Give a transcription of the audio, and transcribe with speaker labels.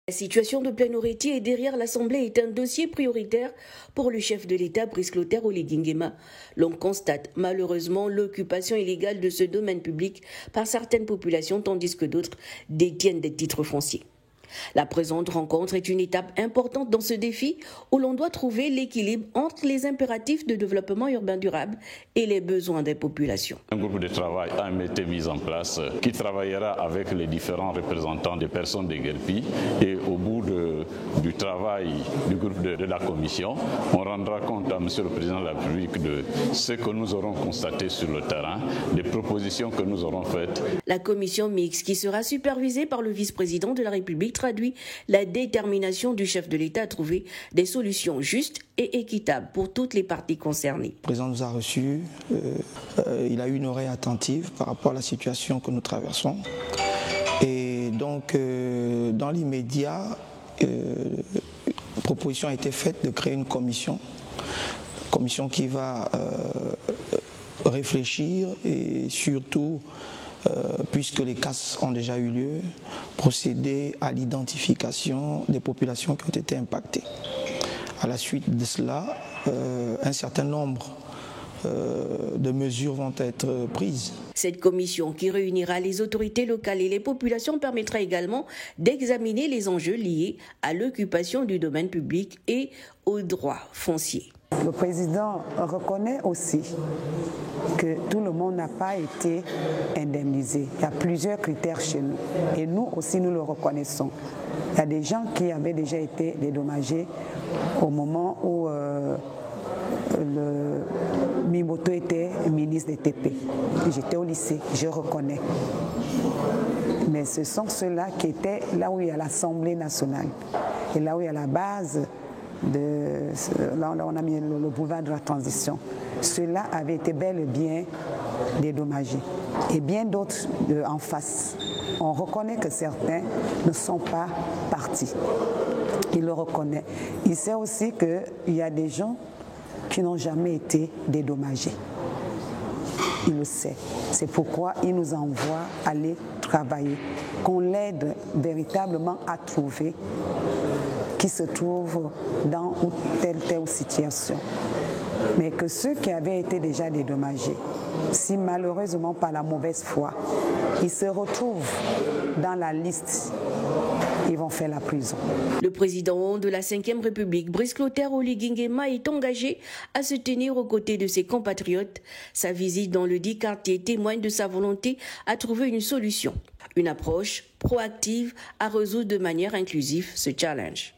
Speaker 1: La situation de Plein-Oreti et derrière l'Assemblée est un dossier prioritaire pour le chef de l'État, Brice Clotaire Oligui Nguema. L'on constate malheureusement l'occupation illégale de ce domaine public par certaines populations tandis que d'autres détiennent des titres fonciers. La présente rencontre est une étape importante dans ce défi où l'on doit trouver l'équilibre entre les impératifs de développement urbain durable et les besoins des populations.
Speaker 2: Un groupe de travail a été mis en place qui travaillera avec les différents représentants des personnes déguerpies et au bout du travail du groupe de la commission, on rendra compte à M. le Président de la République de ce que nous aurons constaté sur le terrain, des propositions que nous aurons faites.
Speaker 1: La commission mixte qui sera supervisée par le vice-président de la République traduit la détermination du chef de l'État à trouver des solutions justes et équitables pour toutes les parties concernées.
Speaker 3: Le président nous a reçus, il a eu une oreille attentive par rapport à la situation que nous traversons. Et donc, dans l'immédiat, proposition a été faite de créer une commission qui va réfléchir et surtout, puisque les casses ont déjà eu lieu, procéder à l'identification des populations qui ont été impactées. À la suite de cela, un certain nombre de mesures vont être prises.
Speaker 1: Cette commission qui réunira les autorités locales et les populations permettra également d'examiner les enjeux liés à l'occupation du domaine public et aux droits fonciers.
Speaker 4: Le président reconnaît aussi que tout le monde n'a pas été indemnisé. Il y a plusieurs critères chez nous et nous aussi nous le reconnaissons. Il y a des gens qui avaient déjà été dédommagés au moment où le Mimoto était ministre des TP. J'étais au lycée, je reconnais. Mais ce sont ceux-là qui étaient là où il y a l'Assemblée nationale et là où il y a la base. Là on a mis le boulevard de la transition. Ceux-là avaient été bel et bien dédommagés. Et bien d'autres en face. On reconnaît que certains ne sont pas partis. Il le reconnaît. Il sait aussi qu'il y a des gens qui n'ont jamais été dédommagés. Il le sait. C'est pourquoi il nous envoie aller travailler, qu'on l'aide véritablement à trouver qui se trouvent dans telle situation. Mais que ceux qui avaient été déjà dédommagés, si malheureusement par la mauvaise foi, ils se retrouvent dans la liste, ils vont faire la prison.
Speaker 1: Le président de la 5e République, Brice Clotaire Oligui Nguema, est engagé à se tenir aux côtés de ses compatriotes. Sa visite dans le dit quartier témoigne de sa volonté à trouver une solution, une approche proactive à résoudre de manière inclusive ce challenge.